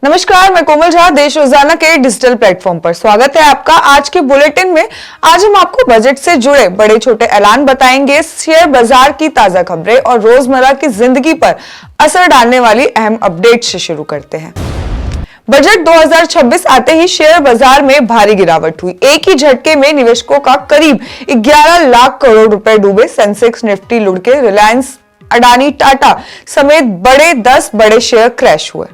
नमस्कार, मैं कोमल झा देश रोजाना के डिजिटल प्लेटफॉर्म पर स्वागत है आपका। आज के बुलेटिन में आज हम आपको बजट से जुड़े बड़े छोटे ऐलान बताएंगे, शेयर बाजार की ताजा खबरें और रोजमर्रा की जिंदगी पर असर डालने वाली अहम अपडेट से शुरू करते हैं। बजट 2026 आते ही शेयर बाजार में भारी गिरावट हुई। एक ही झटके में निवेशकों का करीब 11 लाख करोड़ रुपए डूबे। सेंसेक्स, निफ्टी लुढ़के, रिलायंस, अडानी, टाटा समेत 10 बड़े शेयर क्रैश हुए।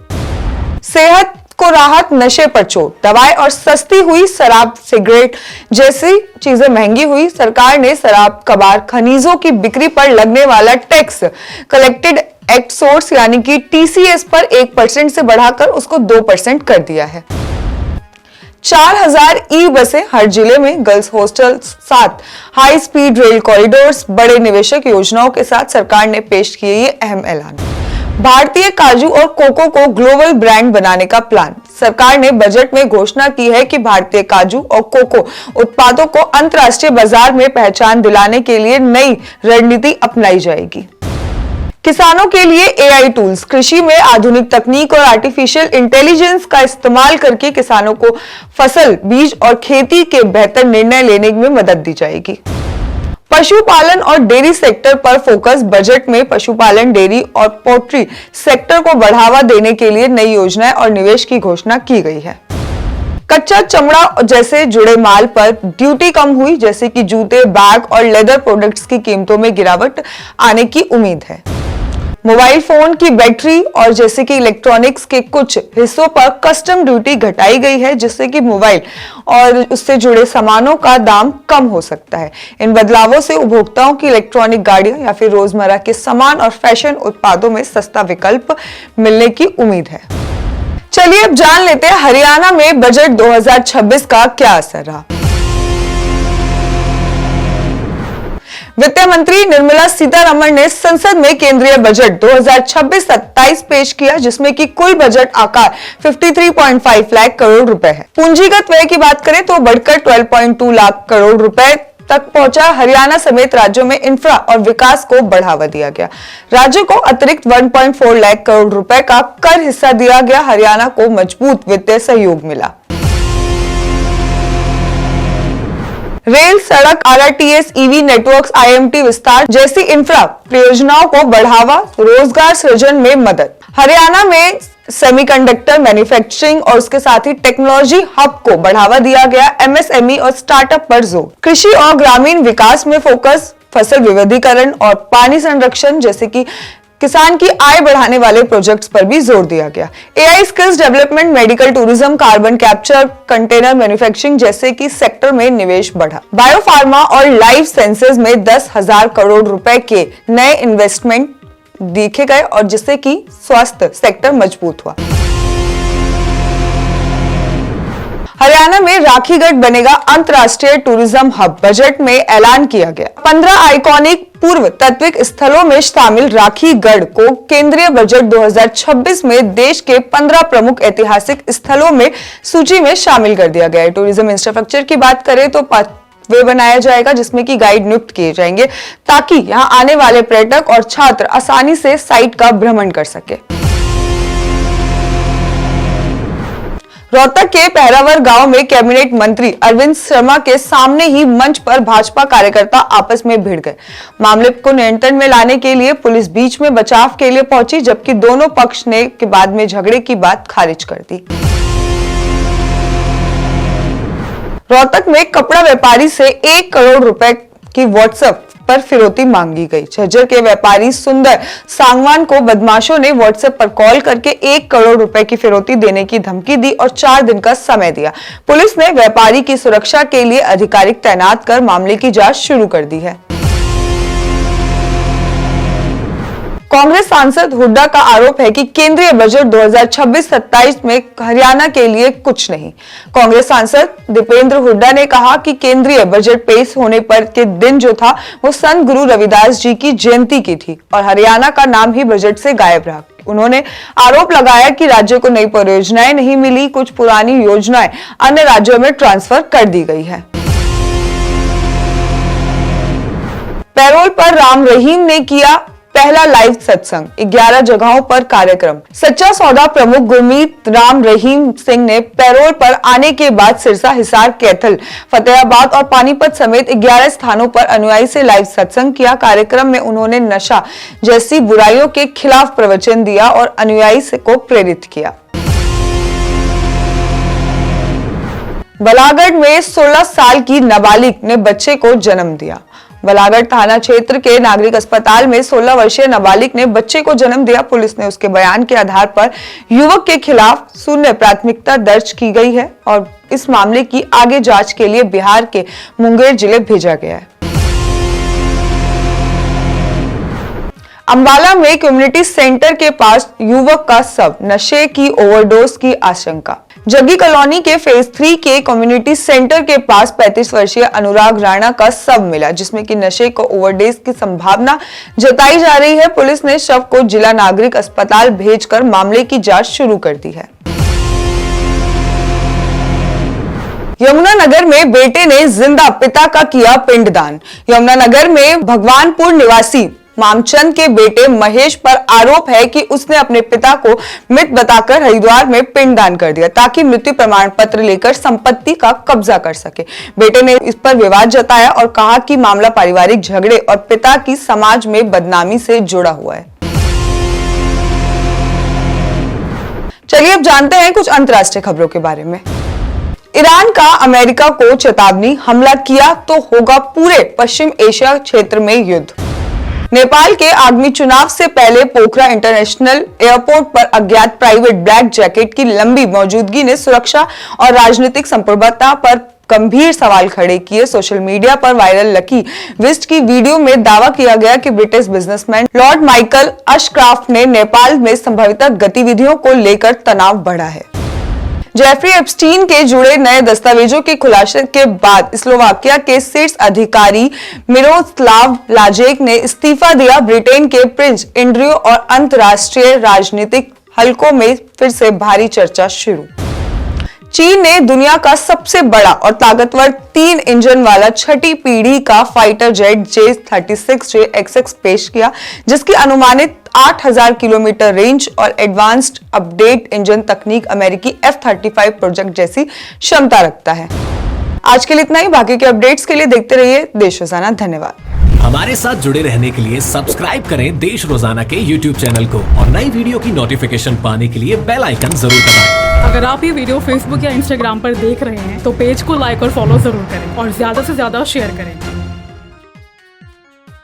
सेहत को राहत, नशे पर चोट, दवाएं और सस्ती हुई शराब, सिगरेट जैसी चीजें महंगी हुई। सरकार ने शराब, कबाड़, खनिजों की बिक्री पर लगने वाला टैक्स कलेक्टेड एट सोर्स यानी कि टीसीएस पर 1% से बढ़ाकर उसको 2% कर दिया है। 4000 ई बसें हर जिले में, girls hostel, 7 high speed rail corridors, बड़े निवेशक योजनाओं के साथ सरकार ने पेश किए ये अहम ऐलान। भारतीय काजू और कोको को ग्लोबल ब्रांड बनाने का प्लान। सरकार ने बजट में घोषणा की है कि भारतीय काजू और कोको उत्पादों को अंतर्राष्ट्रीय बाजार में पहचान दिलाने के लिए नई रणनीति अपनाई जाएगी। किसानों के लिए एआई टूल्स, कृषि में आधुनिक तकनीक और आर्टिफिशियल इंटेलिजेंस का इस्तेमाल करके किसानों को फसल, बीज और खेती के बेहतर निर्णय लेने में मदद दी जाएगी। पशुपालन और डेयरी सेक्टर पर फोकस। बजट में पशुपालन, डेयरी और पोल्ट्री सेक्टर को बढ़ावा देने के लिए नई योजनाएं और निवेश की घोषणा की गई है। कच्चा चमड़ा जैसे जुड़े माल पर ड्यूटी कम हुई, जैसे कि जूते, बैग और लेदर प्रोडक्ट्स की कीमतों में गिरावट आने की उम्मीद है। मोबाइल फोन की बैटरी और जैसे कि इलेक्ट्रॉनिक्स के कुछ हिस्सों पर कस्टम ड्यूटी घटाई गई है, जिससे कि मोबाइल और उससे जुड़े सामानों का दाम कम हो सकता है। इन बदलावों से उपभोक्ताओं की इलेक्ट्रॉनिक गाड़ियां या फिर रोजमर्रा के सामान और फैशन उत्पादों में सस्ता विकल्प मिलने की उम्मीद है। चलिए अब जान लेते हैं हरियाणा में बजट 2026 का क्या असर रहा। वित्त मंत्री निर्मला सीतारमण ने संसद में केंद्रीय बजट 2026-27 पेश किया, जिसमें कि कुल बजट आकार 53.5 लाख करोड़ रुपए है। पूंजीगत व्यय की बात करें तो बढ़कर 12.2 लाख करोड़ रुपए तक पहुंचा। हरियाणा समेत राज्यों में इंफ्रा और विकास को बढ़ावा दिया गया। राज्य को अतिरिक्त 1.4 लाख करोड़ रुपए का कर हिस्सा दिया गया। हरियाणा को मजबूत वित्तीय सहयोग मिला। रेल, सड़क, आरटीएस, ईवी नेटवर्क्स, आईएमटी विस्तार जैसी इंफ्रा परियोजनाओं को बढ़ावा, रोजगार सृजन में मदद। हरियाणा में सेमीकंडक्टर मैन्युफैक्चरिंग और उसके साथ ही टेक्नोलॉजी हब को बढ़ावा दिया गया। एमएसएमई और स्टार्टअप पर जोर। कृषि और ग्रामीण विकास में फोकस, फसल विविधीकरण और पानी संरक्षण जैसे कि किसान की आय बढ़ाने वाले प्रोजेक्ट्स पर भी जोर दिया गया। AI skills development, medical tourism, carbon capture, container manufacturing जैसे कि सेक्टर में निवेश बढ़ा। बायोफार्मा और लाइफ साइंसेज में 10,000 करोड़ रुपए के नए इन्वेस्टमेंट देखे गए और जिससे कि स्वास्थ्य सेक्टर मजबूत हुआ। हरियाणा में राखीगढ़ बनेगा अंतर्राष्ट्रीय टूरिज्म हब। बजट में ऐलान किया गया। 15 आइकॉनिक पूर्व तात्विक स्थलों में शामिल राखीगढ़ को केंद्रीय बजट 2026 में देश के 15 प्रमुख ऐतिहासिक स्थलों में सूची में शामिल कर दिया गया है। टूरिज्म इंफ्रास्ट्रक्चर की बात करें तो वे बनाया जाएगा, जिसमें कि गाइड नियुक्त किए जाएंगे ताकि यहां आने वाले पर्यटक और छात्र आसानी से साइट का भ्रमण कर सके। रोहतक के पहरावर गांव में कैबिनेट मंत्री अरविंद शर्मा के सामने ही मंच पर भाजपा कार्यकर्ता आपस में भिड़ गए। मामले को नियंत्रण में लाने के लिए पुलिस बीच में बचाव के लिए पहुंची, जबकि दोनों पक्ष ने के बाद में झगड़े की बात खारिज कर दी। रोहतक में कपड़ा व्यापारी से 1 करोड़ रुपए की व्हाट्सएप पर फिरौती मांगी गई। झज्जर के व्यापारी सुंदर सांगवान को बदमाशों ने व्हाट्सएप पर कॉल करके 1 करोड़ रुपए की फिरौती देने की धमकी दी और 4 दिन का समय दिया। पुलिस ने व्यापारी की सुरक्षा के लिए अधिकारी तैनात कर मामले की जांच शुरू कर दी है। कांग्रेस सांसद हुड्डा का आरोप है कि केंद्रीय बजट 2026-27 में हरियाणा के लिए कुछ नहीं। कांग्रेस सांसद दीपेंद्र हुड्डा ने कहा कि केंद्रीय बजट पेश होने पर के दिन जो था वो संत गुरु रविदास जी की जयंती की थी और हरियाणा का नाम ही बजट से गायब रहा। उन्होंने आरोप लगाया कि राज्य को नई परियोजनाएं नहीं मिली, कुछ पुरानी योजनाएं अन्य राज्यों में ट्रांसफर कर दी गई है। पैरोल पर राम रहीम ने किया पहला लाइव सत्संग, 11 जगहों पर कार्यक्रम। सच्चा सौदा प्रमुख गुरमीत राम रहीम सिंह ने पैरोल पर आने के बाद सिरसा, हिसार, कैथल, फतेहाबाद और पानीपत समेत 11 स्थानों पर अनुयायी से लाइव सत्संग किया। कार्यक्रम में उन्होंने नशा जैसी बुराइयों के खिलाफ प्रवचन दिया और अनुयायी को प्रेरित किया। बलागढ़ में 16 साल की नाबालिग ने बच्चे को जन्म दिया। बलागढ़ थाना क्षेत्र के नागरिक अस्पताल में 16 वर्षीय नाबालिग ने बच्चे को जन्म दिया। पुलिस ने उसके बयान के आधार पर युवक के खिलाफ शून्य प्राथमिकता दर्ज की गई है और इस मामले की आगे जांच के लिए बिहार के मुंगेर जिले भेजा गया है। अंबाला में कम्युनिटी सेंटर के पास युवक का शव, नशे की ओवरडोज की आशंका। जग्गी कॉलोनी के फेज 3 के कम्युनिटी सेंटर के पास 35 वर्षीय अनुराग राणा का शव मिला, जिसमें कि नशे को ओवरडोज की संभावना जताई जा रही है। पुलिस ने शव को जिला नागरिक अस्पताल भेजकर मामले की जांच शुरू कर दी है। यमुनानगर में बेटे ने जिंदा पिता का किया पिंडदान। यमुनानगर में भगवानपुर निवासी मामचंद के बेटे महेश पर आरोप है कि उसने अपने पिता को मृत बताकर हरिद्वार में पिंडदान कर दिया ताकि मृत्यु प्रमाण पत्र लेकर संपत्ति का कब्जा कर सके। बेटे ने इस पर विवाद जताया और कहा कि मामला पारिवारिक झगड़े और पिता की समाज में बदनामी से जुड़ा हुआ है। चलिए अब जानते हैं कुछ अंतर्राष्ट्रीय खबरों के बारे में। ईरान का अमेरिका को चेतावनी, हमला किया तो होगा पूरे पश्चिम एशिया क्षेत्र में युद्ध। नेपाल के आगामी चुनाव से पहले पोखरा इंटरनेशनल एयरपोर्ट पर अज्ञात प्राइवेट ब्लैक जैकेट की लंबी मौजूदगी ने सुरक्षा और राजनीतिक संप्रभुता पर गंभीर सवाल खड़े किए। सोशल मीडिया पर वायरल लकी विस्ट की वीडियो में दावा किया गया कि ब्रिटिश बिजनेसमैन लॉर्ड माइकल अशक्राफ्ट ने नेपाल में संभावित गतिविधियों को लेकर तनाव बढ़ा है। जेफरी एप्स्टीन के जुड़े नए दस्तावेजों के खुलासे के बाद स्लोवाकिया के शीर्ष अधिकारी मिरोस्लाव लाजेक ने इस्तीफा दिया। ब्रिटेन के प्रिंस एंड्रयू और अंतर्राष्ट्रीय राजनीतिक हलकों में फिर से भारी चर्चा शुरू। चीन ने दुनिया का सबसे बड़ा और ताकतवर 3 इंजन वाला 6ठी पीढ़ी का फाइटर जेट J-36J पेश किया, जिसकी अनुमानित 8000 किलोमीटर रेंज और एडवांस्ड अपडेट इंजन तकनीक अमेरिकी F-35 प्रोजेक्ट जैसी क्षमता रखता है। आज के लिए इतना ही। बाकी के अपडेट्स के लिए देखते रहिए देश रोजाना। धन्यवाद। हमारे साथ जुड़े रहने के लिए सब्सक्राइब करें देश रोजाना के YouTube चैनल को और नई वीडियो की नोटिफिकेशन पाने के लिए बेल आइकन जरूर दबाएं। अगर आप ये वीडियो Facebook या Instagram पर देख रहे हैं तो पेज को लाइक और फॉलो जरूर करें और ज्यादा से ज्यादा शेयर करें।